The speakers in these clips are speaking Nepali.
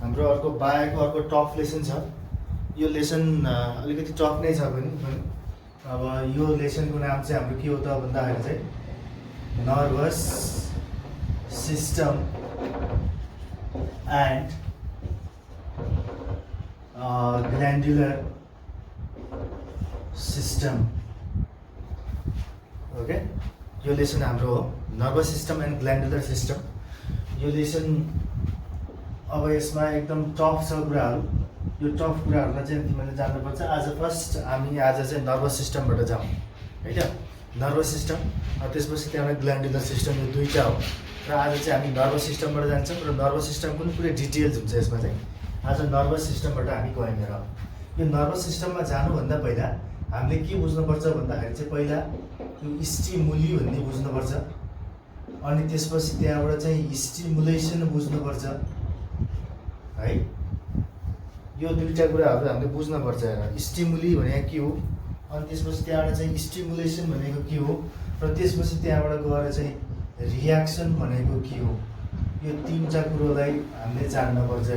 हाम्रो अर्को बायोको अर्को टफ लेसन छ। यो लेसन अलिकति टफ नै छ पनि। अब यो लेसनको नाम चाहिँ हाम्रो के हो त भन्दाखेरि चाहिँ nervous system and glandular system. Okay, यो लेसन हाम्रो हो nervous system and glandular system. यो लेसन अब यसमा एकदम टफ छ कुराहरू। यो टफ कुराहरूलाई चाहिँ तिमीले जान्नुपर्छ। फर्स्ट हामी आज चाहिँ नर्भस सिस्टमबाट जाउँ होइन। नर्भस सिस्टम त्यसपछि त्यहाँबाट ग्ल्यान्डुलर सिस्टम, यो दुईवटा हो। र आज चाहिँ हामी नर्भस सिस्टमबाट जान्छौँ र नर्भस सिस्टमको पनि पुरै डिटेल्स हुन्छ यसमा चाहिँ। आज नर्भस सिस्टमबाट हामी गयौँ र यो नर्भस सिस्टममा जानुभन्दा पहिला हामीले के बुझ्नुपर्छ भन्दाखेरि चाहिँ पहिला यो स्टिमुली भन्ने बुझ्नुपर्छ, अनि त्यसपछि त्यहाँबाट चाहिँ स्टिमुलेसन बुझ्नुपर्छ है। यो दुईवटा कुराहरू हामीले बुझ्नुपर्छ। स्टिमुली भनेको के हो, अनि त्यसपछि त्यहाँबाट चाहिँ स्टिमुलेसन भनेको के हो, र त्यसपछि त्यहाँबाट गएर चाहिँ रियाक्सन भनेको के हो। यो तिनवटा कुरोलाई हामीले जान्नुपर्छ।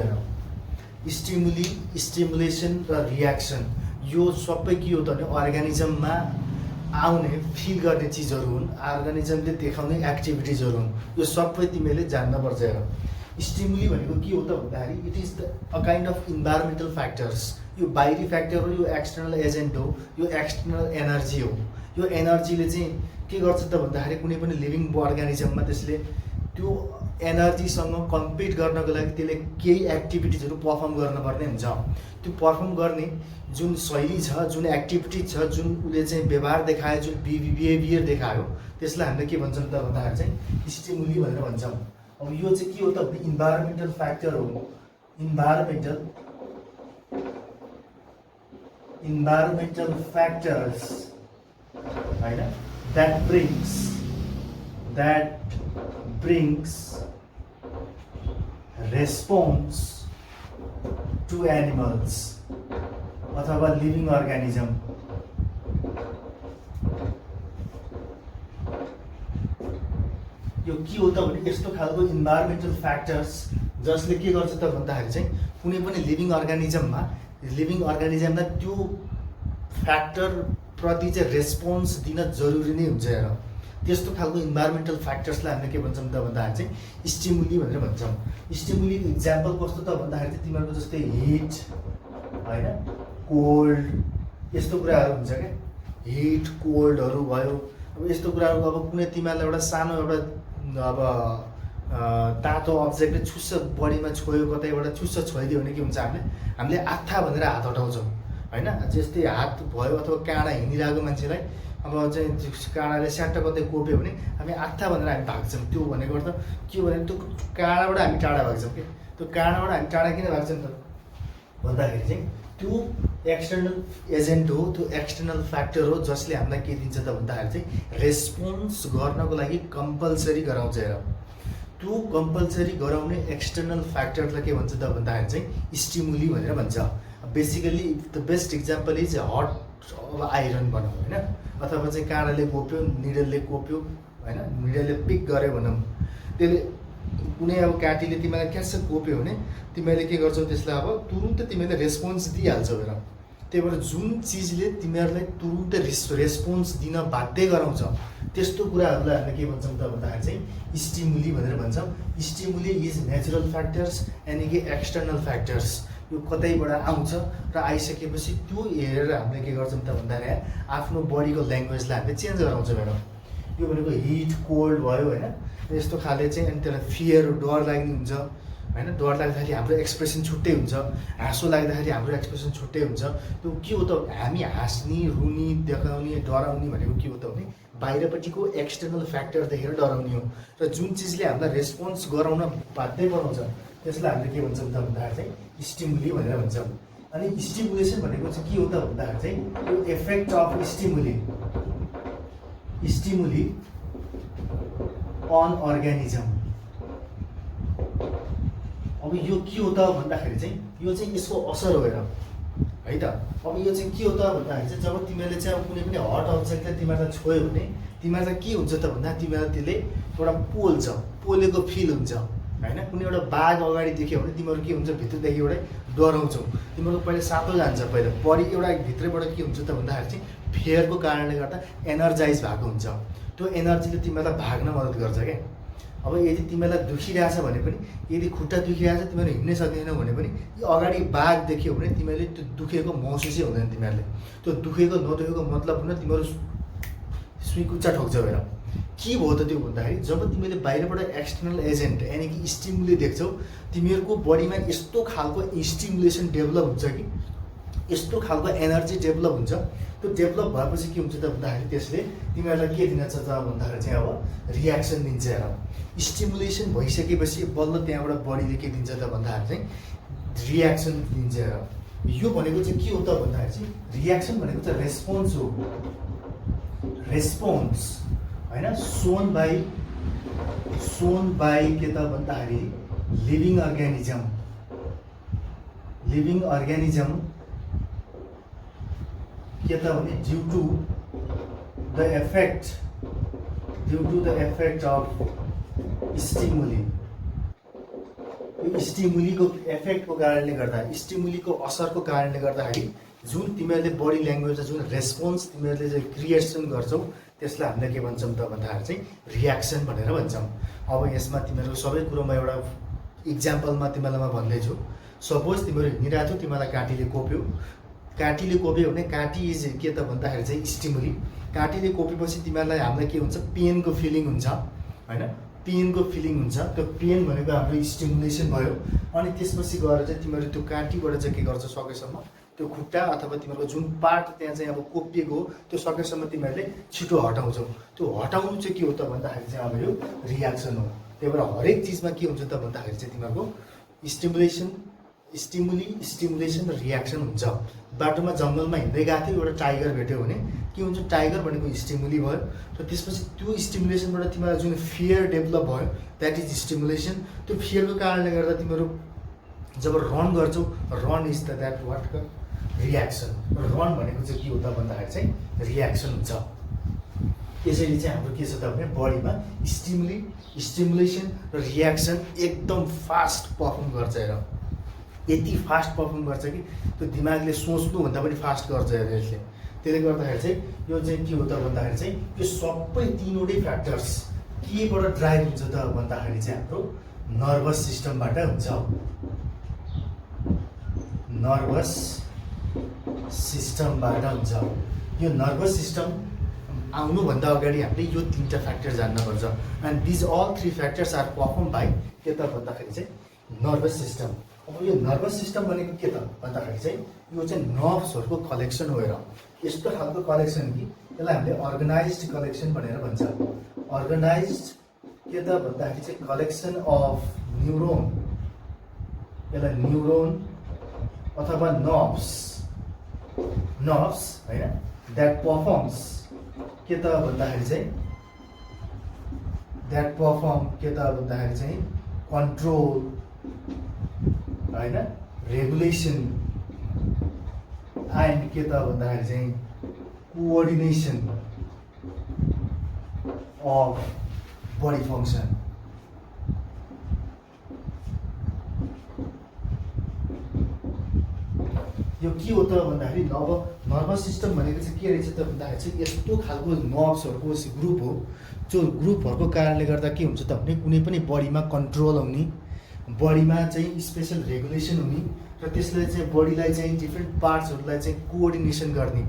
स्टिमुली, स्टिमुलेसन र रियाक्सन यो सबै के हो त भने अर्गानिजममा आउने फिल गर्ने चिजहरू हुन्, अर्गानिजमले देखाउने एक्टिभिटिजहरू हुन्। यो सबै तिमीले जान्नुपर्छ। स्टिमुली भनेको के हो त भन्दाखेरि it is the a kind of environmental factors. यो बाहिरी फ्याक्टर हो, यो एक्सटर्नल एजेन्ट हो, यो एक्सटर्नल एनर्जी हो। यो एनर्जीले चाहिँ के गर्छ त भन्दाखेरि कुनै पनि लिभिङ अर्गानिजममा त्यसले त्यो एनर्जीसँग कम्पिट गर्नको लागि त्यसले केही एक्टिभिटिजहरू पर्फर्म गर्नुपर्ने हुन्छ। त्यो पर्फर्म गर्ने जुन शैली छ, जुन एक्टिभिटी छ, जुन उसले चाहिँ व्यवहार देखायो, जुन बिहेभियर देखायो, त्यसलाई हामीले के भन्छौँ त भन्दाखेरि चाहिँ स्टिमुली भनेर भन्छौँ। अब यो चाहिँ के हो त भने इन्भाइरोमेन्टल फ्याक्टर हो। इन्भाइरोमेन्टल फ्याक्टर्स होइन, that brings response to animals अथवा लिभिङ अर्गानिजम। यो के हो त भने यस्तो खालको इन्भाइरोमेन्टल फ्याक्टर्स जसले के गर्छ त भन्दाखेरि चाहिँ कुनै पनि लिभिङ अर्गानिजमलाई त्यो फ्याक्टर प्रति चाहिँ रेस्पोन्स दिन जरुरी नै हुन्छ। त्यस्तो खालको इन्भाइरोमेन्टल फ्याक्टर्सलाई हामीले के भन्छौँ त भन्दाखेरि चाहिँ स्टिमुली भनेर भन्छौँ। स्टिमुलीको इक्जाम्पल कस्तो त भन्दाखेरि चाहिँ तिमीहरूको जस्तै हिट होइन, कोल्ड, यस्तो कुराहरू हुन्छ क्या। हिट कोल्डहरू भयो। अब यस्तो कुराहरू अब कुनै तिमीहरूलाई एउटा सानो एउटा अब तातो अब्जेक्टले छुस्स बडीमा छोयो, कतैबाट छुस्स छोइदियो भने के हुन्छ, हामीले आत्था भनेर हात हटाउँछौँ होइन। जस्तै हात भयो अथवा काँडा हिँडिरहेको मान्छेलाई अब चाहिँ काँडाले स्याट्ट कतै कोप्यो भने हामी आत्था भनेर हामी भाग्छौँ। त्यो भनेको अर्थ के भने त्यो काँडाबाट हामी टाढा भाग्छौँ कि। त्यो काँडाबाट हामी टाढा किन भाग्छौँ त भन्दाखेरि चाहिँ त्यो एक्सटर्नल एजेन्ट हो, त्यो एक्सटर्नल फ्याक्टर हो जसले हामीलाई के दिन्छ त भन्दाखेरि चाहिँ रेस्पोन्स गर्नको लागि कम्पलसरी गराउँछ। त्यो कम्पलसरी गराउने एक्सटर्नल फ्याक्टरलाई के भन्छ त भन्दाखेरि चाहिँ स्टिमुली भनेर भन्छ। Basically the best example is hot अब आइरन भनौँ होइन, अथवा चाहिँ काँडाले कोप्यो, निडलले कोप्यो होइन, निडलले पिक गर्यो भनौँ, त्यसले कुनै अब काटीले तिमीलाई क्यास कोप्यो भने तिमीले के गर्छौ त्यसलाई अब तुरुन्त तिमीले रेस्पोन्स दिइहाल्छौ। त्यही भएर जुन चिजले तिमीहरूलाई तुरुन्त रेस्पोन्स दिन बाध्य गराउँछ त्यस्तो कुराहरूलाई हामीले के भन्छौँ त भन्दाखेरि चाहिँ स्टिमुली भनेर भन्छौँ। स्टिमुली इज नेचुरल फ्याक्टर्स यानि कि एक्सटर्नल फ्याक्टर्स। यो कतैबाट आउँछ र आइसकेपछि त्यो हेरेर हामीले के गर्छौँ त भन्दाखेरि आफ्नो बडीको ल्याङ्ग्वेजलाई हामीले चेन्ज गराउँछौँ। यो भनेको हिट कोल्ड भयो होइन, यस्तो खाले चाहिँ। अनि त्यसलाई फियर, डर लाग्ने हुन्छ होइन। डर लाग्दाखेरि हाम्रो एक्सप्रेसन छुट्टै हुन्छ, हाँसो लाग्दाखेरि हाम्रो एक्सप्रेसन छुट्टै हुन्छ। त्यो के हो त हामी हाँस्ने, रुने, देखाउने, डराउने भनेको के हो त भने बाहिरपट्टिको एक्सटर्नल फ्याक्टर देखेर डराउने हो। र जुन चिजले हामीलाई रेस्पोन्स गराउन बाध्य बनाउँछ त्यसलाई हामीले के भन्छौँ त भन्दाखेरि चाहिँ स्टिमुली भनेर भन्छौँ। अनि स्टिमुलेसन भनेको चाहिँ के हो त भन्दाखेरि चाहिँ यो effect of stimuli on organism. अब यो के हो त भन्दाखेरि चाहिँ यो चाहिँ यसको असर हो है त। अब यो चाहिँ के हो त भन्दाखेरि चाहिँ जब तिमीले चाहिँ अब कुनै पनि हट अब्जेक्टलाई तिमीलाई छोयो भने तिमीलाई के हुन्छ त भन्दा तिमीलाई त्यसले एउटा पोल्छ, पोलेको फिल हुन्छ होइन। कुनै एउटा बाघ अगाडि देख्यो भने तिमीहरू के हुन्छ भित्रदेखि एउटै डराउँछौ, तिमीहरूको पहिला सातो जान्छ, पहिला बडी एउटा भित्रबाट के हुन्छ त भन्दाखेरि चाहिँ फेयरको कारणले गर्दा एनर्जाइज भएको हुन्छ। त्यो एनर्जीले तिमीहरूलाई भाग्न मद्दत गर्छ क्या। अब यदि तिमीलाई दुखिरहेछ भने पनि, यदि खुट्टा दुखिरहेछ तिमीहरू हिँड्नै सक्दैनौ भने पनि अगाडि बाघ देख्यो भने तिमीहरूले त्यो दुखेको महसुसै हुँदैन। तिमीहरूले त्यो दुखेको नदुखेको मतलब हुन तिमीहरू सुइकुच्चा ठोक्छौ। हेर के भयो त त्यो भन्दाखेरि जब तिमीले बाहिरबाट एक्सटर्नल एजेन्ट यानि कि स्टिमुली देख्छौ, तिमीहरूको बडीमा यस्तो खालको स्टिमुलेसन डेभलप हुन्छ कि यस्तो खालको एनर्जी डेभलप हुन्छ। त्यो डेभलप भएपछि के हुन्छ त भन्दाखेरि त्यसले तिमीहरूलाई के दिन्छ त भन्दाखेरि चाहिँ अब रियाक्सन दिन्छ। हेर स्टिमुलेसन भइसकेपछि बल्ल त्यहाँबाट बडीले के दिन्छ त भन्दाखेरि चाहिँ रियाक्सन दिन्छ। हेर यो भनेको चाहिँ के हो त भन्दाखेरि चाहिँ रियाक्सन भनेको चाहिँ रेस्पोन्स हो। रेस्पोन्स होइन, सोन बाई के त भन्दाखेरि लिभिङ अर्ग्यानिजम के त भने due to the effect of stimuli. यो स्टिमुलीको इफेक्टको कारणले गर्दा, स्टिमुलीको असरको कारणले गर्दाखेरि जुन तिमीहरूले बडी ल्याङ्ग्वेजमा जुन रेस्पोन्स तिमीहरूले चाहिँ क्रिएसन गर्छौ त्यसलाई हामीले के भन्छौँ त भन्दाखेरि चाहिँ रियाक्सन भनेर भन्छौँ। अब यसमा तिमीहरू सबै कुरोमा एउटा इक्जाम्पलमा तिमीहरूलाई म भन्दैछु। सपोज तिमीहरू हिँडिरहेको छौ, तिमीलाई काँटीले कोप्यो भने काँटी इज के त भन्दाखेरि चाहिँ स्टिमुली। काँटीले कोपेपछि तिमीहरूलाई हामीलाई के हुन्छ, पेनको फिलिङ हुन्छ होइन, पेनको फिलिङ हुन्छ। त्यो पेन भनेको हाम्रो स्टिमुलेसन भयो। अनि त्यसपछि गएर चाहिँ तिमीहरू त्यो काँटीबाट चाहिँ के गर्छ, सकेसम्म त्यो खुट्टा अथवा तिमीहरूको जुन पार्ट त्यहाँ चाहिँ अब कोपिएको हो त्यो सकेसम्म तिमीहरूले छिटो हटाउँछौ। त्यो हटाउनु चाहिँ के हो त भन्दाखेरि चाहिँ अब यो रियाक्सन हो। त्यही भएर हरेक चिजमा के हुन्छ त भन्दाखेरि चाहिँ तिमीहरूको स्टिमुलेसन र रियाक्सन हुन्छ। बाटोमा जङ्गलमा हिँड्दै गएको थियो, एउटा टाइगर भेट्यो भने के हुन्छ, टाइगर भनेको स्टिमुली भयो। र त्यसपछि त्यो स्टिमुलेसनबाट तिमीलाई जुन फियर डेभलप भयो द्याट इज स्टिमुलेसन। त्यो फियरको कारणले गर्दा तिमीहरू जब रन गर्छौ, run is the that what reaction. Run भनेको चाहिँ के हो त भन्दाखेरि चाहिँ रियाक्सन हुन्छ। यसरी चाहिँ हाम्रो के छ त भने बडीमा स्टिमुलेसन र रियाक्सन एकदम फास्ट पर्फर्म गर्छ। हेर यति फास्ट पर्फर्म गर्छ कि त्यो दिमागले सोच्नुभन्दा पनि फास्ट गर्छ। हेर यसले त्यसले गर्दाखेरि चाहिँ यो चाहिँ के हो त भन्दाखेरि चाहिँ यो सबै तीनवटै फ्याक्टर्स केबाट ड्राइभ हुन्छ त भन्दाखेरि चाहिँ हाम्रो नर्भस सिस्टमबाट हुन्छ। नर्भस सिस्टमबाट हुन्छ। यो नर्भस सिस्टम आउनुभन्दा अगाडि हामीले यो तीनटा फ्याक्टर जान्नुपर्छ। And these all three factors are perform by के त भन्दाखेरि चाहिँ नर्भस सिस्टम। अब यो नर्भस सिस्टम भनेको के त भन्दाखेरि चाहिँ यो चाहिँ नर्भ्सहरूको कलेक्सन हो। हेर यस्तो खालको कलेक्सन कि यसलाई हामीले अर्गनाइज्ड कलेक्सन भनेर भन्छ। अर्गनाइज्ड के त भन्दाखेरि चाहिँ कलेक्सन अफ न्युरोन, यसलाई न्युरोन अथवा नर्भ्स होइन, द्याट पर्फर्म्स के त भन्दाखेरि चाहिँ कन्ट्रोल होइन, रेगुलेसन एन्ड के त भन्दाखेरि चाहिँ कोअर्डिनेसन अफ बडी फङ्सन। यो के हो त भन्दाखेरि अब नर्भस सिस्टम भनेको चाहिँ के रहेछ त भन्दाखेरि चाहिँ यस्तो खालको नर्भ्सहरूको ग्रुप हो जो ग्रुपहरूको कारणले गर्दा के हुन्छ त भने कुनै पनि बडीमा कन्ट्रोल हुने, बडीमा चाहिँ स्पेसल रेगुलेसन हुने र त्यसले चाहिँ बडीलाई चाहिँ डिफ्रेन्ट पार्ट्सहरूलाई चाहिँ कोअर्डिनेसन गर्ने।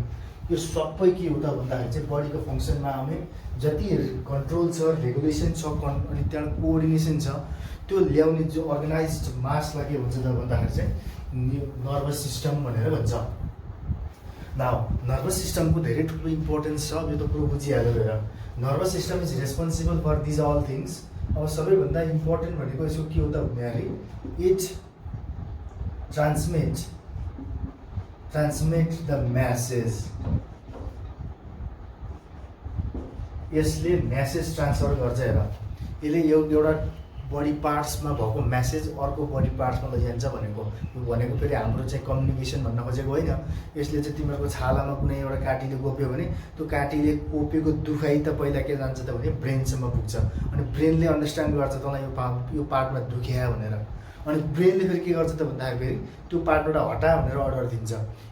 यो सबै के हो त भन्दाखेरि चाहिँ बडीको फङ्सनमा आउने जति कन्ट्रोल छ, रेगुलेसन छ अनि त्यहाँ कोअर्डिनेसन छ त्यो ल्याउने जो अर्गनाइज्ड मासलाई के भन्छ त भन्दाखेरि चाहिँ नर्भस सिस्टम भनेर भन्छ। नाउ नर्भस सिस्टमको धेरै ठुलो इम्पोर्टेन्स छ। यो त कुरो बुझिहाल्यो। हेर nervous system is responsible for these all things. अब सबैभन्दा इम्पोर्टेन्ट भनेको यसको के हो त भन्दाखेरि इट ट्रान्समिट द म्यासेज। यसले म्यासेज ट्रान्सफर गर्छ। हेर यसले एउटा बडी पार्ट्समा भएको म्यासेज अर्को बडी पार्ट्समा लैजान्छ भनेको। यो भनेको फेरि हाम्रो चाहिँ कम्युनिकेसन भन्न खोजेको होइन। यसले चाहिँ तिमीहरूको छालामा कुनै एउटा काटीले कोप्यो भने त्यो काटीले कोपेको दुखाइ त पहिला के जान्छ त भने ब्रेनसम्म पुग्छ, अनि ब्रेनले अन्डरस्ट्यान्ड गर्छ तँलाई यो पार्टमा दुख्या भनेर, अनि ब्रेनले फेरि के गर्छ त भन्दाखेरि फेरि त्यो पार्टबाट हटा भनेर अर्डर दिन्छ।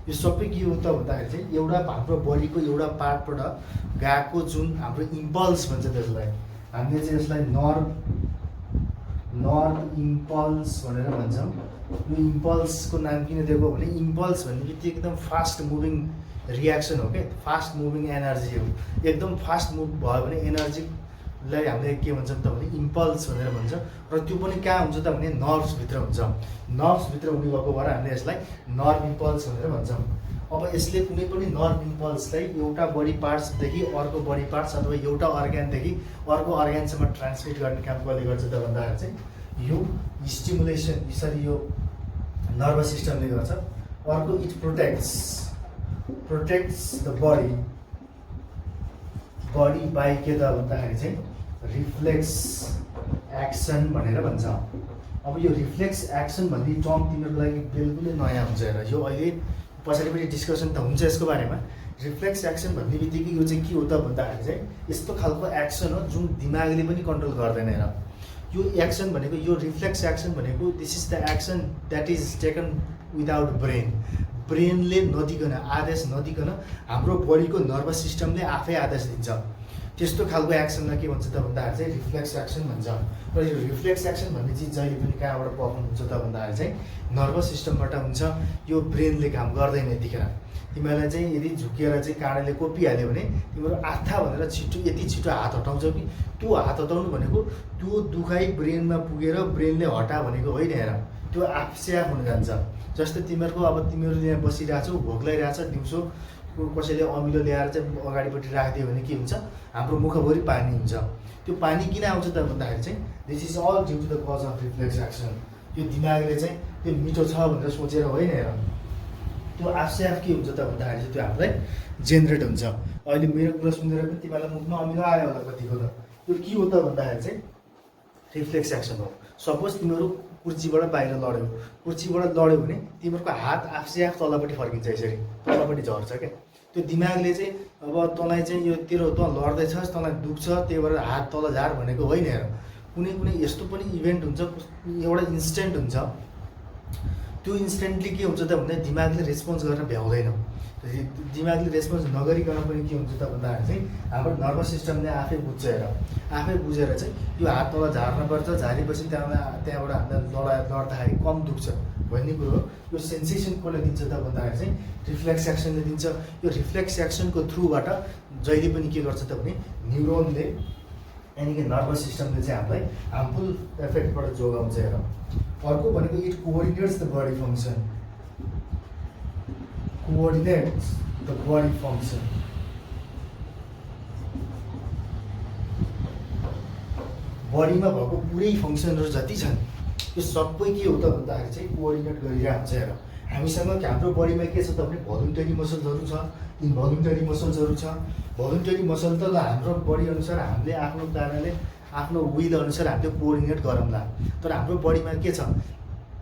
यो सबै के हो त भन्दाखेरि चाहिँ एउटा हाम्रो बडीको एउटा पार्टबाट गएको जुन हाम्रो इम्पल्स भन्छ त्यसलाई, हामीले चाहिँ यसलाई नर्भ इम्पल्स भनेर भन्छौँ। यो इम्पल्सको नाम किन दिएको भने इम्पल्स भन्ने बित्तिकै एकदम फास्ट मुभिङ रियाक्सन हो क्या, फास्ट मुभिङ एनर्जी हो। एकदम फास्ट मुभ भयो भने एनर्जीलाई हामीले के भन्छौँ त भने इम्पल्स भनेर भन्छ। र त्यो पनि कहाँ हुन्छ त भने नर्भ्सभित्र हुन्छ। नर्भ्सभित्र हुने भएको भएर हामीले यसलाई नर्भ इम्पल्स भनेर भन्छौँ। अब यसले कुनै पनि नर्भ इम्पल्सलाई एउटा बडी पार्ट्सदेखि अर्को बडी पार्ट्स अथवा एउटा अर्ग्यानदेखि अर्को अर्ग्यानसम्म ट्रान्समिट गर्ने काम कसले गर्छ त भन्दाखेरि चाहिँ यो स्टिमुलेसन यसरी यो नर्भस सिस्टमले गर्छ। अर्को it protects the body by के त भन्दाखेरि चाहिँ रिफ्लेक्स एक्सन भनेर भन्छ। अब यो रिफ्लेक्स एक्सन भन्ने टर्म तिमीहरूको लागि बिल्कुलै नयाँ हुन्छ हेर, यो अहिले पछाडिपट्टि डिस्कसन त हुन्छ यसको बारेमा। रिफ्लेक्स एक्सन भन्ने बित्तिकै यो चाहिँ के हो त भन्दाखेरि चाहिँ यस्तो खालको एक्सन हो जुन दिमागले पनि कन्ट्रोल गर्दैन हेर। यो एक्सन भनेको यो रिफ्लेक्स एक्सन भनेको this is the action that is taken without brain. ब्रेनले नदिकन आदेश नदिकन हाम्रो बडीको नर्भस सिस्टमले आफै आदेश दिन्छ। त्यस्तो खालको एक्सनलाई के भन्छ त भन्दाखेरि चाहिँ रिफ्लेक्स एक्सन भन्छ। र यो रिफ्लेक्स एक्सन भन्ने चिज जहिले पनि कहाँबाट पर्फर्म हुन्छ त भन्दाखेरि चाहिँ नर्भस सिस्टमबाट हुन्छ। यो ब्रेनले काम गर्दैन यतिखेर। तिमीहरूलाई चाहिँ यदि झुकेर चाहिँ काँडाले कोपिहाल्यो भने तिम्रो आथा भनेर छिटो यति छिटो हात हटाउँछौ कि त्यो हात हटाउनु भनेको त्यो दुखाइ ब्रेनमा पुगेर ब्रेनले हटा भनेको होइन हेर, त्यो आफसे आफ हुन जान्छ। जस्तै तिमीहरूको अब तिमीहरू यहाँ बसिरहेको छौ, भोक लागिरहेछ, दिउँसो कसैले अमिलो ल्याएर चाहिँ अगाडिपट्टि राखिदियो भने के हुन्छ, हाम्रो मुखभरि पानी हुन्छ। त्यो पानी किन आउँछ त भन्दाखेरि चाहिँ this is all due to the cause of reflex action. त्यो दिमागले चाहिँ त्यो मिठो छ भनेर सोचेर होइन हेर, त्यो आफसे आफ के हुन्छ त भन्दाखेरि चाहिँ त्यो हामीलाई जेनेरेट हुन्छ। अहिले मेरो कुरा सुनेर पनि तिमीहरूलाई मुखमा अमिलो आयो होला कतिको त, त्यो के हो त भन्दाखेरि चाहिँ रिफ्लेक्स एक्सन हो। सपोज तिमीहरू कुर्सीबाट बाहिर लड्यो, कुर्सीबाट लड्यो भने तिमीहरूको हात आफसे आफ तलपट्टि फर्किन्छ, यसरी तलपट्टि झर्छ क्या। त्यो दिमागले चाहिँ अब तँलाई चाहिँ यो तेरो तँ लड्दैछस्, तँलाई दुख्छ, त्यही भएर हात तल झार भनेको होइन हेर। कुनै कुनै यस्तो पनि इभेन्ट हुन्छ, एउटा इन्स्टेन्ट हुन्छ, त्यो इन्स्टेन्टली के हुन्छ त भन्दा दिमागले रेस्पोन्स गर्न भ्याउँदैन। दिमागले रेस्पोन्स नगरिकन पनि के हुन्छ त भन्दाखेरि चाहिँ हाम्रो नर्भस सिस्टमले आफै बुझ्छ हेर, आफै बुझेर चाहिँ यो हात तल झार्नुपर्छ, झारेपछि त्यहाँबाट हामीलाई लड्दाखेरि कम दुख्छ भन्ने कुरो हो। यो सेन्सेसन कसले दिन्छ त भन्दाखेरि चाहिँ रिफ्लेक्स एक्सनले दिन्छ। यो रिफ्लेक्स एक्सनको थ्रुबाट जहिले पनि के गर्छ त भने न्युरोनले यानि कि नर्भस सिस्टमले चाहिँ हामीलाई हार्मफुल इफेक्टबाट जोगाउँछ हेर। अर्को भनेको it coordinates the body function. Coordinates the body function. बडीमा भएको पुरै फङ्सनहरू जति छन् यो सबै के हो त भन्दाखेरि चाहिँ कोअर्डिनेट गरिरहेको हुन्छ हेर। हामीसँग हाम्रो बडीमा के छ त भने भोलुन्टरी मसल्सहरू छ, इन्भोलुन्टरी मसल्सहरू छ। भोलुन्टरी मसल त हाम्रो बडी अनुसार हामीले आफ्नो कारणले आफ्नो विल अनुसार हामीले कोअर्डिनेट गरौँला, तर हाम्रो बडीमा के छ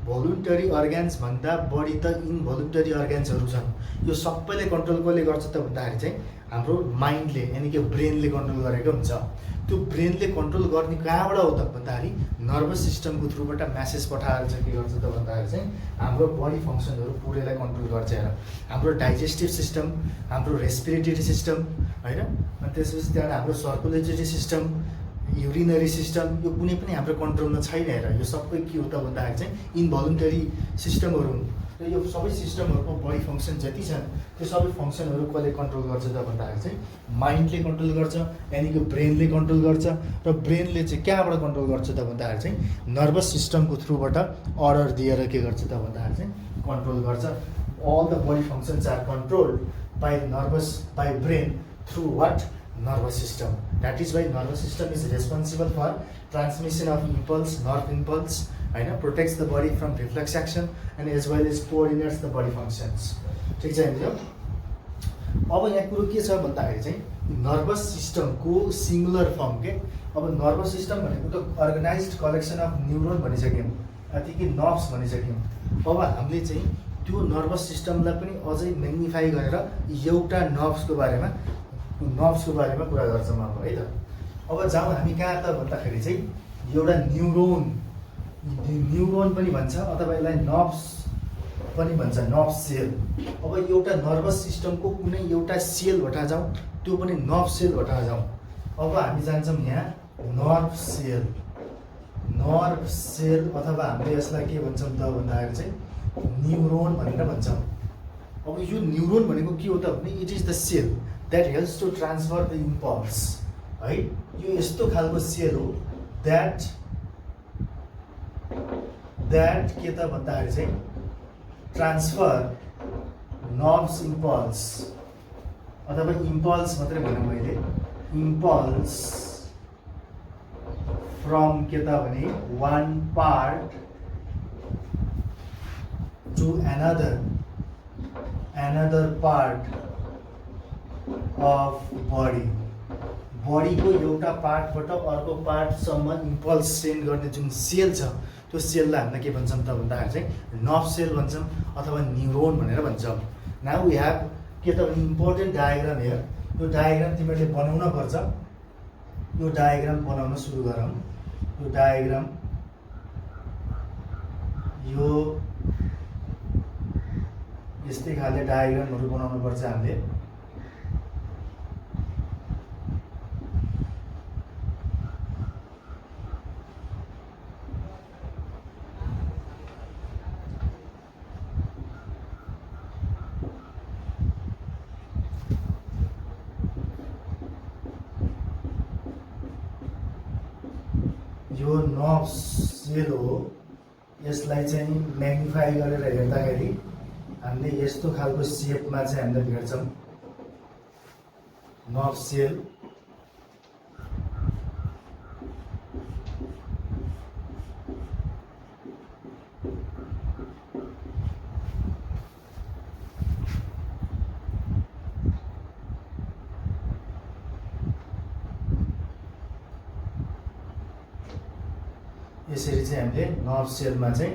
भोलुन्टरी अर्ग्यान्स भन्दा बढी त इनभोलुन्टरी अर्ग्यान्सहरू छन्। यो सबैले कन्ट्रोल कसले गर्छ त भन्दाखेरि चाहिँ हाम्रो माइन्डले यानि कि ब्रेनले कन्ट्रोल गरेको हुन्छ। त्यो ब्रेनले कन्ट्रोल गर्ने कहाँबाट हो त भन्दाखेरि नर्भस सिस्टमको थ्रुबाट म्यासेज पठाएर चाहिँ के गर्छ त भन्दाखेरि चाहिँ हाम्रो बडी फङ्सनहरू पुरैलाई कन्ट्रोल गर्छ हेर। हाम्रो डाइजेस्टिभ सिस्टम, हाम्रो रेस्पिरेटरी सिस्टम होइन, अनि त्यसपछि त्यहाँबाट हाम्रो सर्कुलेटरी सिस्टम, युरिनरी सिस्टम, यो कुनै पनि हाम्रो कन्ट्रोलमा छैन हेर। यो सबै के हो त भन्दाखेरि चाहिँ इनभोलुन्टरी सिस्टमहरू हुन्। र यो सबै सिस्टमहरूको बडी फङ्सन जति छन् त्यो सबै फङ्सनहरू कसले कन्ट्रोल गर्छ त भन्दाखेरि चाहिँ माइन्डले कन्ट्रोल गर्छ, यानि कि ब्रेनले कन्ट्रोल गर्छ। र ब्रेनले चाहिँ कहाँबाट कन्ट्रोल गर्छ त भन्दाखेरि चाहिँ नर्भस सिस्टमको थ्रुबाट अर्डर दिएर के गर्छ त भन्दाखेरि चाहिँ कन्ट्रोल गर्छ। All the body functions are controlled by brain through what nervous system. That is why nervous system is responsible for transmission of impulse, nerve impulse, and protects the body from reflex action and as well as coordinates the body functions. ठीक छ नि? अब यहाँ कुरो के छ भन्दाखेरि चाहिँ नर्भस सिस्टमको सिङ्गुलर फर्म के। अब नर्भस सिस्टम भनेको त अर्गनाइज्ड कलेक्सन अफ न्युरोन भनिसक्यौँ, कि नर्भ्स भनिसक्यौँ। अब हामीले चाहिँ त्यो नर्भस सिस्टमलाई पनि अझै म्याग्निफाई गरेर एउटा नर्भ्सको बारेमा कुरा गर्छौँ अब, है त। अब जाउँ हामी कहाँ त भन्दाखेरि चाहिँ एउटा न्युरोन पनि भन्छ अथवा यसलाई नर्भ्स पनि भन्छ, नर्भ सेल। अब एउटा नर्भस सिस्टमको कुनै एउटा सेलबाट जाउँ, त्यो पनि नर्भ सेलबाट जाउँ। अब हामी जान्छौँ यहाँ नर्भ सेल अथवा हामीले यसलाई के भन्छौँ त भन्दाखेरि चाहिँ न्युरोन भनेर भन्छौँ। अब यो न्युरोन भनेको के हो त भने it is the cell that helps to transfer the impulse, है। यो यस्तो खालको सेल हो द्याट के त भन्दाखेरि चाहिँ ट्रान्सफर नर्भ्स इम्पल्स, अथवा इम्पल्स मात्रै भने मैले इम्पल्स फ्रम के त भने one part to another part of बडीको एउटा पार्टबाट अर्को पार्टसम्म इम्पल्स सेन्ड गर्ने जुन सेल छ, त्यो सेललाई हामीले के भन्छौँ त भन्दाखेरि चाहिँ नर्भ सेल भन्छौँ अथवा न्युरोन भनेर भन्छौँ। नाउ वी हेभ के त भने इम्पोर्टेन्ट डायग्राम हेयर। यो डायग्राम तिमीहरूले बनाउन पर्छ। यो डायग्राम बनाउन सुरु गरौँ। यो डायग्राम यो यस्तै खाले डायग्रामहरू बनाउनु पर्छ हामीले। यो नर्भ सेल हो, यसलाई चाहिँ म्याग्निफाई गरेर हेर्दाखेरि हामीले यस्तो खालको सेपमा चाहिँ हामीले भेट्छौँ नर्भ सेल। यसरी चाहिँ हामीले नर्भ सेलमा चाहिँ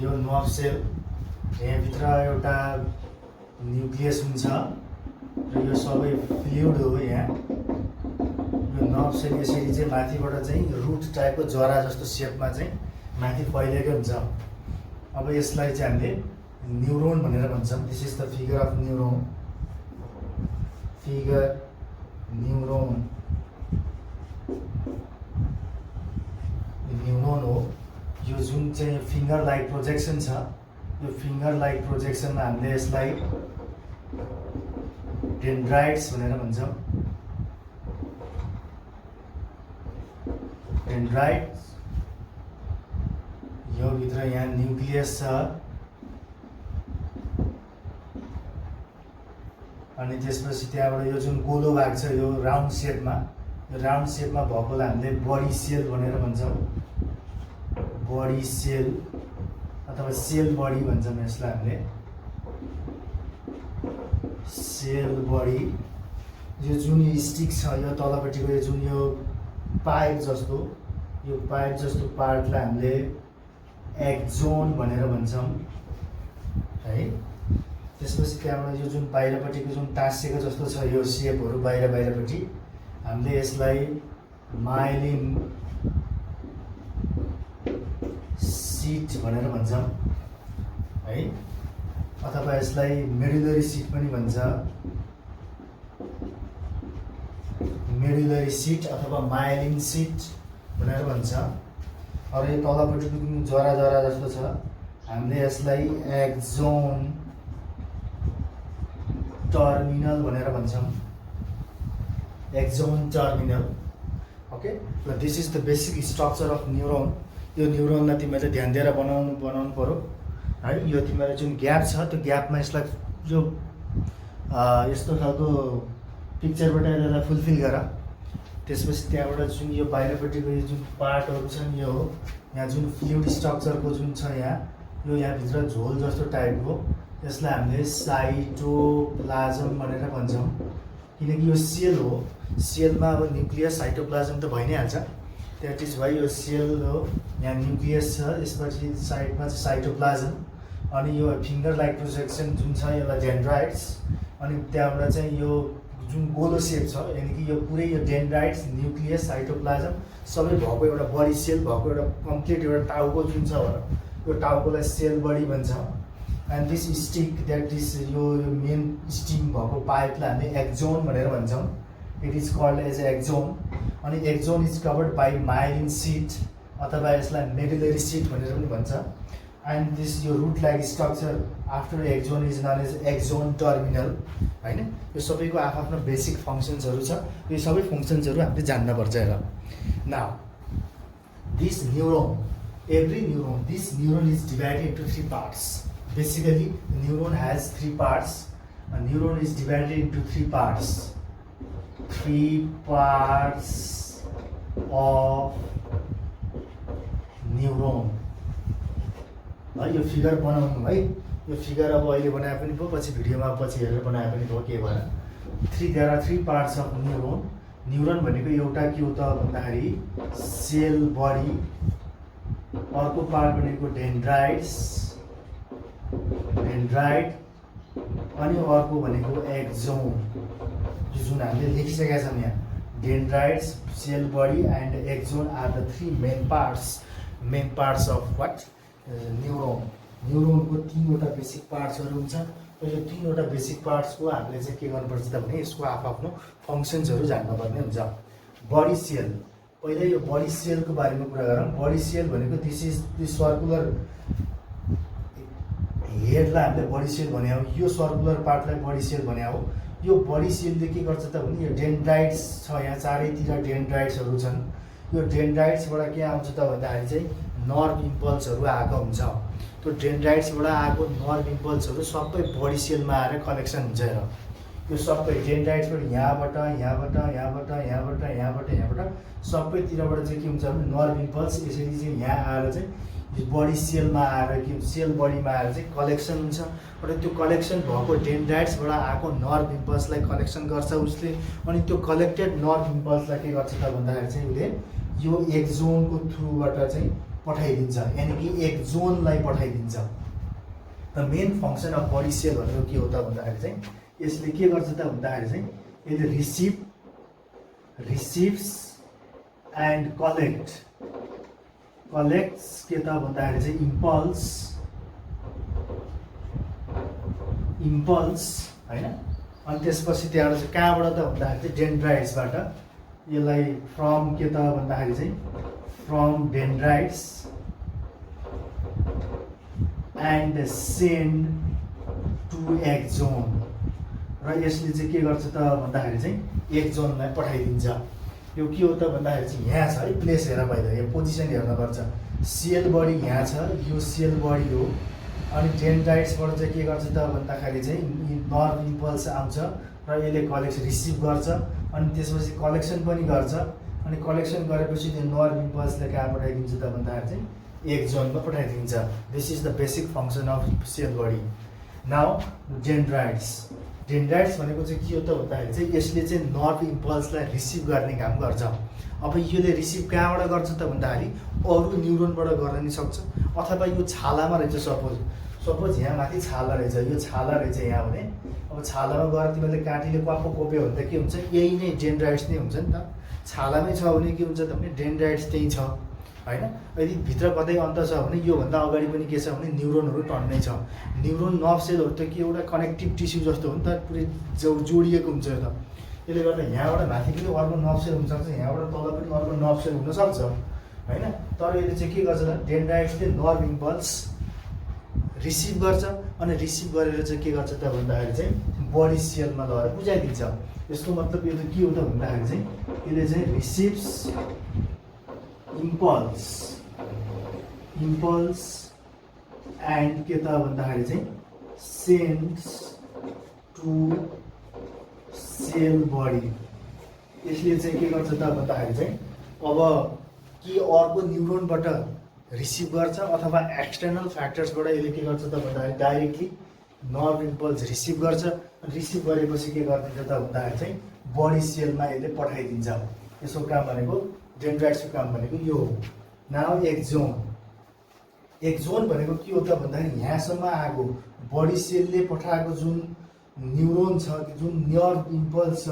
यो नर्भ सेल यहाँभित्र एउटा न्युक्लियस हुन्छ र यो सबै फ्लुइड हो। यहाँ यो नर्भ सेल यसरी चाहिँ माथिबाट चाहिँ रुट टाइपको जरा जस्तो सेपमा चाहिँ माथि फैलिएको हुन्छ। अब यसलाई चाहिँ हामीले न्युरोन भनेर भन्छौँ। This is the figure of neuron. Neuron हो। यो जुन चाहिँ फिङ्गर लाइक प्रोजेक्सन छ, यो फिङ्गर लाइक प्रोजेक्सनमा हामीले यसलाई डेन्ड्राइट्स भनेर भन्छौँ। डेन्ड्राइट्स यो भित्र यहाँ न्युक्लियस छ, अनि त्यसपछि त्यहाँबाट यो जुन गोलो भाग छ यो राउन्ड सेपमा भएकोलाई हामीले बडी सेल भनेर भन्छौँ। बडी सेल अथवा सेल बडी भन्छौँ यसलाई हामीले। सेल बडी यो जुन स्टिक छ यो तलपट्टिको यो जुन यो पाइप जस्तो पार्टलाई हामीले एक्जोन भनेर भन्छौँ, है। त्यसपछि त्यहाँबाट यो जुन बाहिरपट्टिको जुन टाँसिएको जस्तो छ यो सेपहरू बाहिरपट्टि हामीले यसलाई माइलिन सिट भनेर भन्छौँ, है। अथवा यसलाई मेडुलरी सिट पनि भन्छ। मेडुलरी सिट अथवा माइलिन सिट भनेर भन्छ। अरू यो तलपट्टिको जुन जरा जस्तो छ हामीले यसलाई एक्जोन टर्मिनल भनेर भन्छौँ। Axon terminal, okay. र this is the basic structure of neuron. यो न्युरोनलाई तिमीहरूले ध्यान दिएर बनाउनु पर्यो, है। यो तिमीलाई जुन ग्याप छ त्यो ग्यापमा यसलाई जो यस्तो खालको पिक्चरबाट यसलाई फुलफिल गर। त्यसपछि त्यहाँबाट जुन यो बाहिरपट्टिको यो जुन पार्टहरू छन् यो हो, यहाँ जुन फ्लुइड स्ट्रक्चरको जुन छ यो यहाँभित्र झोल जस्तो टाइपको, यसलाई हामीले साइटोप्लाज्म भनेर भन्छौँ। किनकि यो सेल हो, सेलमा अब न्युक्लियस साइटोप्लाज्म त भइ नै हाल्छ, द्याट इज वाइ यो सेल हो। यहाँ न्युक्लियस छ, यसपछि साइडमा चाहिँ साइटोप्लाज्म, अनि यो फिङ्गर लाइक प्रोजेक्सन जुन छ यसलाई डेन्ड्राइट्स, अनि त्यहाँबाट चाहिँ यो जुन गोलो सेप छ यानि कि यो पुरै यो डेन्ड्राइट्स, न्युक्लियस, साइटोप्लाज्म सबै भएको एउटा बडी सेल भएको एउटा कम्प्लिट एउटा टाउको जुन छ यो टाउकोलाई सेल बडी भन्छ। And this stick that is यो मेन स्टिम भएको पाइपलाई हामीले एक्जोन भनेर भन्छौँ। It is called as axon. अनि axon is covered by myelin sheath अथवा यसलाई मेडुलरी सिट भनेर पनि भन्छ। एन्ड दिस यो root like structure after axon is known as axon terminal, होइन। यो सबैको आफ्नो बेसिक फङ्सन्सहरू छ, यो सबै फङ्सन्सहरू हामीले जान्नुपर्छ। र now this neuron, every neuron, this neuron is divided into 3 parts. Basically, the neuron has 3 parts. A neuron is divided into 3 parts. 3 parts of neuron. यो फिगर बनाउनु है, यो फिगर अब अहिले बनाए पनि भयो, पछि भिडियोमा पछि हेरेर बनाए पनि भयो, के भएर there are 3 parts of neuron. न्युरोन भनेको एउटा के हो त भन्दाखेरि सेल बडी, अर्को पार्ट भनेको डेन्ड्राइट्स, डेन्ड्राइट, अनि अर्को भनेको एक्जोन, जुन हामीले लेखिसकेका छौँ यहाँ। Dendrites, cell body and axon are the 3 main parts of what neuron. न्युरोनको 3वटा बेसिक पार्ट्सहरू हुन्छ। र यो 3वटा बेसिक पार्ट्सको हामीले चाहिँ के गर्नुपर्छ त भने यसको आफ्नो फङ्सन्सहरू जान्नुपर्ने हुन्छ। बडी सेल, पहिल्यै यो बडी सेलको बारेमा कुरा गरौँ। बडी सेल भनेको दिस इज द सर्कुलर हेडलाई हामीले बडी सेल भने हो, यो सर्कुलर पार्टलाई बडी सेल भने हो। यो बडी सेलले के गर्छ त भने यो डेन्ड्राइट्स छ, यहाँ चारैतिर डेन्ड्राइट्सहरू छन्। यो डेन्ड्राइट्सबाट के आउँछ त भन्दाखेरि चाहिँ नर्भ इम्पल्सहरू आएको हुन्छ। त्यो डेन्ड्राइट्सबाट आएको नर्भ इम्पल्सहरू सबै बडी सेलमा आएर कलेक्सन हुन्छ। र यो सबै डेन्ड्राइट्सबाट यहाँबाट सबैतिरबाट चाहिँ के हुन्छ भने नर्भ इम्पल्स यसरी चाहिँ यहाँ आएर चाहिँ बडी सेलमा आएर के सेल बडीमा आएर चाहिँ कलेक्सन हुन्छ। र त्यो कलेक्सन भएको डेन्ड्राइट्सबाट आएको नर्भ इम्पल्सलाई कलेक्सन गर्छ उसले, अनि त्यो कलेक्टेड नर्भ इम्पल्सलाई के गर्छ त भन्दाखेरि चाहिँ उसले यो एक्जोनको थ्रुबाट चाहिँ पठाइदिन्छ, यानि कि एक्जोनलाई पठाइदिन्छ। The main function of body cell भनेको के हो त भन्दाखेरि चाहिँ यसले के गर्छ त भन्दाखेरि चाहिँ यसले रिसिभ्स एन्ड कलेक्ट्स के त भन्दाखेरि चाहिँ इम्पल्स, होइन। अनि त्यसपछि त्यहाँबाट चाहिँ कहाँबाट त भन्दाखेरि चाहिँ डेन्ड्राइट्सबाट यसलाई फ्रम के त भन्दाखेरि चाहिँ from dendrites and send to axon, र यसले चाहिँ के गर्छ त भन्दाखेरि चाहिँ एक्जोनलाई पठाइदिन्छ। यो के हो त भन्दाखेरि चाहिँ यहाँ छ है, प्लेस हेर पहिला, यो पोजिसन हेर्नुपर्छ। सेल बडी यहाँ छ, यो सेल बडी हो। अनि डेन्ड्राइट्सबाट चाहिँ के गर्छ त भन्दाखेरि चाहिँ नर्भ इम्पल्स आउँछ र यसले रिसिभ गर्छ, अनि त्यसपछि कलेक्सन पनि गर्छ। अनि कलेक्सन गरेपछि त्यो नर्भ इम्पल्सले कहाँ पठाइदिन्छ त भन्दाखेरि चाहिँ एक्जोनमा पठाइदिन्छ। This is the basic function of cell body. Now dendrites भनेको चाहिँ के हो त भन्दाखेरि चाहिँ यसले चाहिँ नर्भ इम्पल्सलाई रिसिभ गर्ने काम गर्छ। अब यसले रिसिभ कहाँबाट गर्छ त भन्दाखेरि अरू न्युरोनबाट गर्न नि सक्छ, अथवा यो छालामा रहेछ। सपोज यहाँ माथि छाला रहेछ, यो छाला रहेछ यहाँ भने अब छालामा गएर तिमीले काटीले क्वाप्पो कोप्यो भने त के हुन्छ, यही नै डेन्ड्राइट्स नै हुन्छ नि त। छालामै छ भने के हुन्छ त भने डेन्ड्राइट्स त्यही छ, होइन। यदि भित्र कतै अन्त छ भने योभन्दा अगाडि पनि के छ भने न्युरोनहरू टन्नै छ। न्युरोन नर्भ सेलहरू त के एउटा कनेक्टिभ टिस्यु जस्तो हो नि त, पुरै जोडिएको हुन्छ त। त्यसले गर्दा यहाँबाट माथि पनि अर्को नर्भ सेल हुनसक्छ, यहाँबाट तल पनि अर्को नर्भ सेल हुनसक्छ, होइन। तर यसले चाहिँ के गर्छ त डेन्ड्राइट्सले नर्भ इम्पल्स रिसिभ गर्छ, अनि रिसिभ गरेर चाहिँ के गर्छ त भन्दाखेरि चाहिँ बडी सेलमा लगेर बुझाइदिन्छ। यसको मतलब यो त के हो त भन्दाखेरि चाहिँ यसले चाहिँ रिसिभ्स इम्पल्स एन्ड के त भन्दाखेरि चाहिँ सेन्ड्स टु सेल बडी। यसले चाहिँ के गर्छ त भन्दाखेरि चाहिँ अब कि अर्को न्युरोनबाट रिसिभ गर्छ अथवा एक्सटर्नल फ्याक्टर्सबाट यसले के गर्छ त भन्दाखेरि डाइरेक्टली नर्भ इम्पल्स रिसिभ गर्छ। रिसिभ गरेपछि के गरिदिन्छ त भन्दाखेरि चाहिँ बडी सेलमा यसले पठाइदिन्छ। यसको काम भनेको डेन्ड्राइट्सको काम भनेको यो हो। Now axon. एक्जोन भनेको के हो त भन्दाखेरि यहाँसम्म आएको बडी सेलले पठाएको जुन न्युरोन छ, जुन नर्भ इम्पल्स छ,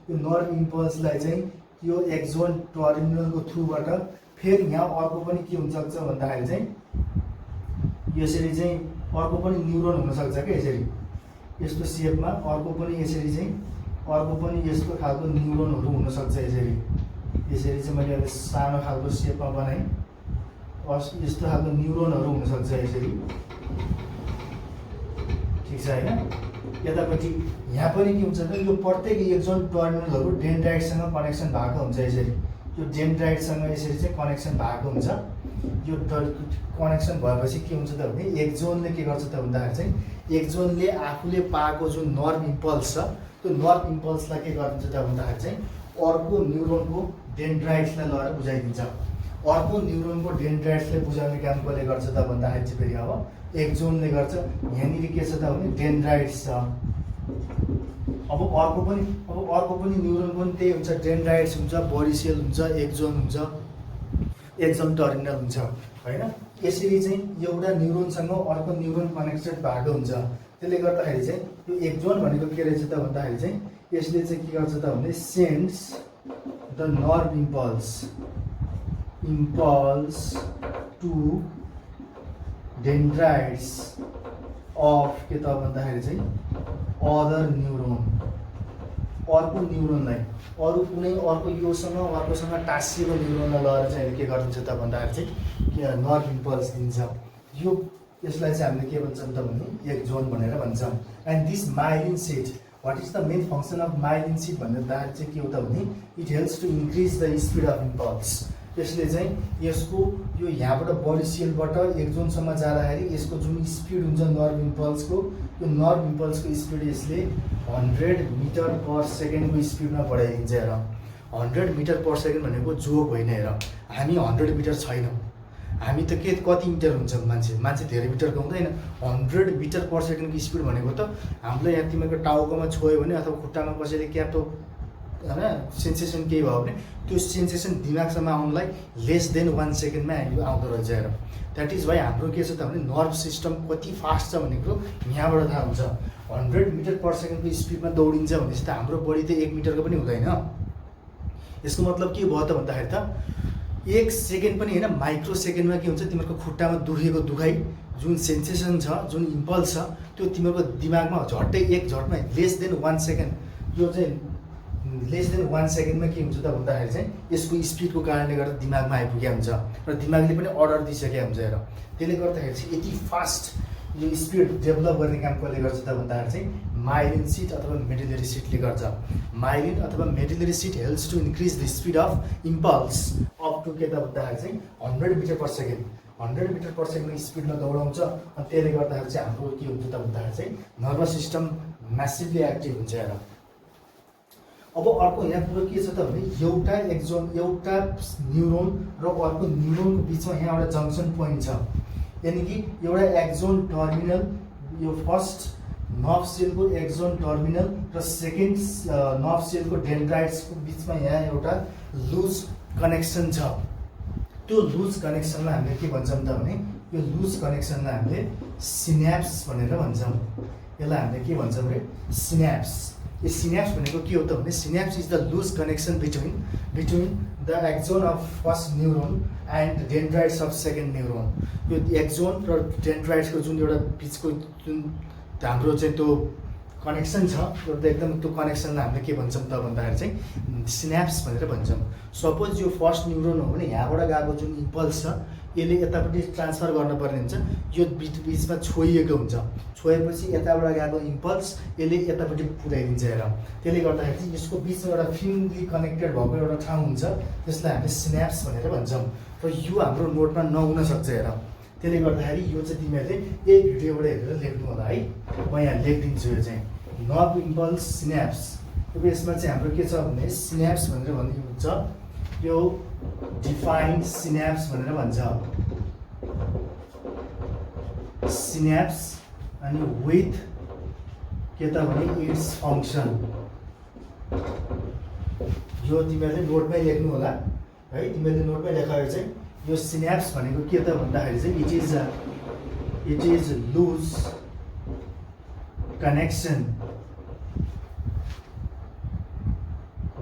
यो नर्भ इम्पल्सलाई चाहिँ यो एक्जोन टर्मिनलको थ्रुबाट फेरि यहाँ अर्को पनि के हुनसक्छ भन्दाखेरि चाहिँ यसरी चाहिँ अर्को पनि न्युरोन हुनसक्छ क्या, यसरी यस्तो सेपमा अर्को पनि यसरी चाहिँ अर्को पनि यस्तो खालको न्युरोनहरू हुनसक्छ। यसरी यसरी चाहिँ मैले अहिले सानो खालको सेपमा बनाएँ। यस्तो खालको न्युरोनहरू हुनसक्छ यसरी, ठिक छ होइन। यतापट्टि यहाँ पनि के हुन्छ त यो प्रत्येक एक्जोन टर्मिनलहरू डेन्ड्राइटसँग कनेक्सन भएको हुन्छ। यसरी यो डेन्ड्राइटसँग यसरी चाहिँ कनेक्सन भएको हुन्छ। यो कनेक्सन भएपछि के हुन्छ त भने एक्जोनले के गर्छ त भन्दाखेरि चाहिँ एक्जोनले आफूले पाएको जुन नर्भ इम्पल्स छ त्यो नर्भ इम्पल्सलाई के गरिदिन्छ त भन्दाखेरि चाहिँ अर्को न्युरोनको डेन्ड्राइट्सलाई लगेर बुझाइदिन्छ। अर्को न्युरोनको डेन्ड्राइट्सलाई बुझाउने काम कसले गर्छ त भन्दाखेरि चाहिँ फेरि अब एक्जोनले गर्छ। यहाँनिर के छ त भने डेन्ड्राइट्स छ। अब अर्को पनि न्युरोन पनि त्यही हुन्छ, डेन्ड्राइट्स हुन्छ, बडी सेल हुन्छ, एक्जोन हुन्छ, एक्जोन टर्मिनल हुन्छ होइन। यसरी चाहिँ एउटा न्युरोनसँग अर्को न्युरोन कनेक्टेड भएको हुन्छ। त्यसले गर्दाखेरि चाहिँ यो एक्जोन भनेको के रहेछ त भन्दाखेरि चाहिँ यसले चाहिँ के गर्छ त भने sends the nerve impulse to dendrites of के त भन्दाखेरि चाहिँ अदर न्युरोन, अर्को न्युरोनलाई अरू कुनै अर्को योसँग अर्कोसँग टाँसिएको न्युरोनलाई लगेर चाहिँ के गरिदिन्छ त भन्दाखेरि चाहिँ नर्भ इम्पल्स दिन्छ। यो यसलाई चाहिँ हामीले के भन्छौँ त भने एक्जोन भनेर भन्छौँ। And this myelin sheath, what is the main function of myelin sheath भन्दाखेरि चाहिँ के हो त भने it helps to increase the speed of impulse. यसले चाहिँ यसको यो यहाँबाट बडी सेलबाट एक्जोनसम्म जाँदाखेरि यसको जुन स्पिड हुन्छ नर्भ इम्पल्सको, यो नर्भ इम्पल्सको स्पिड यसले 100 मिटर पर सेकेन्डको स्पिडमा बढाइदिन्छ। हेर 100 मिटर पर सेकेन्ड भनेको जोक होइन। हेर हामी 100 मिटर छैनौँ, हामी त के कति मिटर हुन्छ मान्छे धेरै मिटरको हुँदैन। 100 मिटर पर सेकेन्डको स्पिड भनेको त हामीलाई यहाँ तिमीको टाउकोमा छोयो भने अथवा खुट्टामा कसैले क्याप्टो होइन सेन्सेसन केही भयो भने त्यो सेन्सेसन दिमागसम्म आउनलाई लेस देन 1 सेकेन्डमा आउँदो रहेछ। हेर द्याट इज वाइ हाम्रो के छ त भने नर्भ सिस्टम कति फास्ट छ भन्ने कुरो यहाँबाट थाहा हुन्छ। 100 मिटर पर सेकेन्डको स्पिडमा दौडिन्छ भनेपछि त हाम्रो बडी त 1 मिटरको पनि हुँदैन। यसको मतलब के भयो त भन्दाखेरि त 1 सेकेन्ड पनि होइन, माइक्रो सेकेन्डमा के हुन्छ तिमीहरूको खुट्टामा दुखेको दुखाइ जुन सेन्सेसन छ, जुन इम्पल्स छ, त्यो तिमीहरूको दिमागमा झट्टै एक झट्टमा लेस देन 1 सेकेन्ड, यो चाहिँ लेस देन 1 सेकेन्डमा के हुन्छ त भन्दाखेरि चाहिँ यसको स्पिडको कारणले गर्दा दिमागमा आइपुगेको हुन्छ र दिमागले पनि अर्डर दिइसकेको हुन्छ। हेर त्यसले गर्दाखेरि चाहिँ यति फास्ट यो स्पिड डेभलप गर्ने काम कसले गर्छ त भन्दाखेरि चाहिँ माइलिन सिट अथवा मेडुलरी सिटले गर्छ। माइलिन अथवा medullary sheath helps to increase the speed of impulse up to के त भन्दाखेरि चाहिँ 100 metre per second, 100 metre per सेकेन्डको स्पिडमा दौडाउँछ। अनि त्यसले गर्दाखेरि चाहिँ हाम्रो के हुन्छ त भन्दाखेरि चाहिँ नर्भस सिस्टम म्यासिभली एक्टिभ हुन्छ। हेर अब अर्को यहाँ कुरो के छ त भने एउटा एक्जोन, एउटा न्युरोन र अर्को न्युरोनको बिचमा यहाँ एउटा जङ्सन पोइन्ट छ। यानि कि एउटा एक्जोन टर्मिनल, यो फर्स्ट नर्भ सेलको एक्जोन टर्मिनल र सेकेन्ड नर्भ सेलको डेन्ड्राइट्सको बिचमा यहाँ एउटा लुज कनेक्सन छ। त्यो लुज कनेक्सनलाई हामीले के भन्छौँ त भने यो लुज कनेक्सनलाई हामीले सिन्याप्स भनेर भन्छौँ। यसलाई हामीले के भन्छौँ अरे सिन्याप्स। यो सिन्याप्स भनेको के हो त भने synapse is the loose connection between the axon of first neuron and dendrites of second neuron. यो एक्जोन र डेन्ड्राइट्सको जुन एउटा बिचको जुन हाम्रो चाहिँ त्यो कनेक्सन छ, एउटा एकदम त्यो कनेक्सनलाई हामीले के भन्छौँ त भन्दाखेरि चाहिँ सिन्याप्स भनेर भन्छौँ। सपोज यो फर्स्ट न्युरोन हो भने यहाँबाट गएको जुन इम्पल्स छ यसले यतापट्टि ट्रान्सफर गर्नुपर्ने हुन्छ, यो बिचमा छोइएको हुन्छ। छोएपछि यताबाट गएको इम्पल्स यसले यतापट्टि पुर्याइदिन्छ। हेर त्यसले गर्दाखेरि चाहिँ यसको बिचमा एउटा फिनली कनेक्टेड भएको एउटा ठाउँ हुन्छ, त्यसलाई हामीले सिन्याप्स भनेर भन्छौँ। र यो हाम्रो नोटमा नहुन सक्छ। हेर त्यसले गर्दाखेरि यो चाहिँ तिमीहरूले यही भिडियोबाट हेरेर लेख्नु होला है। म यहाँ लेखिदिन्छु। यो चाहिँ नर्भ इम्पल्स सिन्याप्स अब यसमा चाहिँ हाम्रो के छ भने सिन्याप्स भनेर भनेको हुन्छ, यो डिफाइन्ड सिन्याप्स भनेर भन्छ। सिन्याप्स अनि विथ के त भने इट्स फङ्सन। यो तिमीहरूले नोटमै लेख्नु होला है, तिमीहरूले नोटमै लेखायो चाहिँ यो सिन्याप्स भनेको के त भन्दाखेरि चाहिँ it is loose connection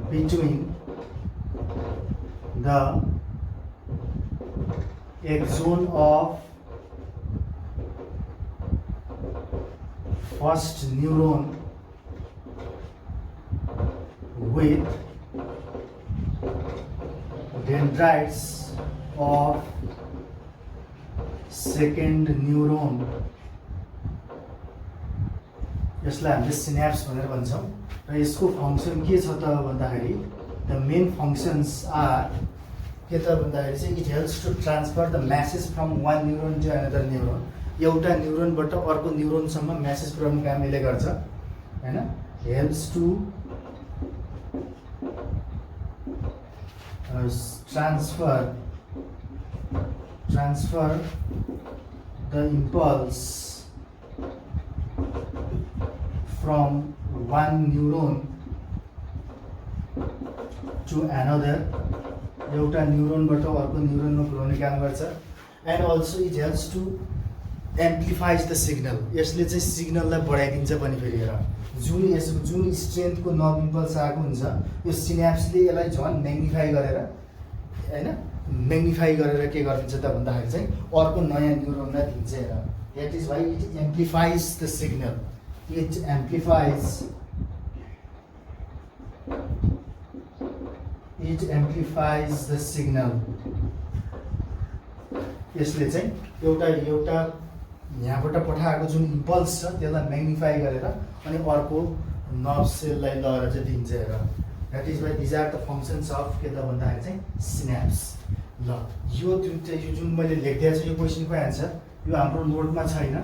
between the axon of first neuron with dendrites of second neuron। यसलाई हामीले सिन्याप्स भनेर भन्छौँ र यसको फङ्सन के छ त भन्दाखेरि द मेन फङ्सन्स आर के त भन्दाखेरि चाहिँ it helps to transfer the message from one neuron to another neuron. एउटा न्युरोनबाट अर्को न्युरोनसम्म म्यासेज पुर्याउने काम यसले गर्छ हैन। Helps to transfer the impulse from one neuron to another, एउटा न्युरोनबाट अर्को न्युरोनमा पुर्याउने काम गर्छ। And also it helps to amplifies the signal. यसले चाहिँ सिग्नललाई बढाइदिन्छ पनि फेरि हेर, जुन स्ट्रेन्थको नर्भ इम्पल्स आएको हुन्छ यो सिन्याप्सले यसलाई झन् म्याग्निफाई गरेर हैन, म्याग्निफाई गरेर के गरिदिन्छ त भन्दाखेरि चाहिँ अर्को नयाँ न्युरोनलाई दिन्छ हेर। That is why it amplifies the signal. It amplifies the signal। यसले चाहिँ एउटा यहाँबाट पठाएको जुन इम्पल्स छ त्यसलाई म्याग्निफाई गरेर अनि अर्को नर्भ सेललाई लगेर चाहिँ दिन्छ हेर। That is why these are the functions of के त भन्दाखेरि चाहिँ सिन्याप्स। ल यो जुन मैले लेखिदिएको छु यो क्वेसनको एन्सर यो हाम्रो नोटमा छैन,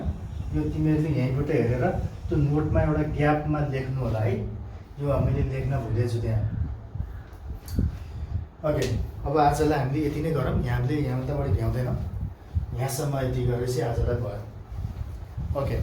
यो तिमीहरूले यहीँबाट हेरेर त्यो नोटमा एउटा ग्यापमा लेख्नु होला है। यो मैले लेख्न भुलेछु त्यहाँ। ओके, अब आजलाई हामीले यति नै गरौँ। हामीले यहाँबाट भ्याउँदैनौँ, यहाँसम्म यति गरेपछि आजलाई भयो। ओके।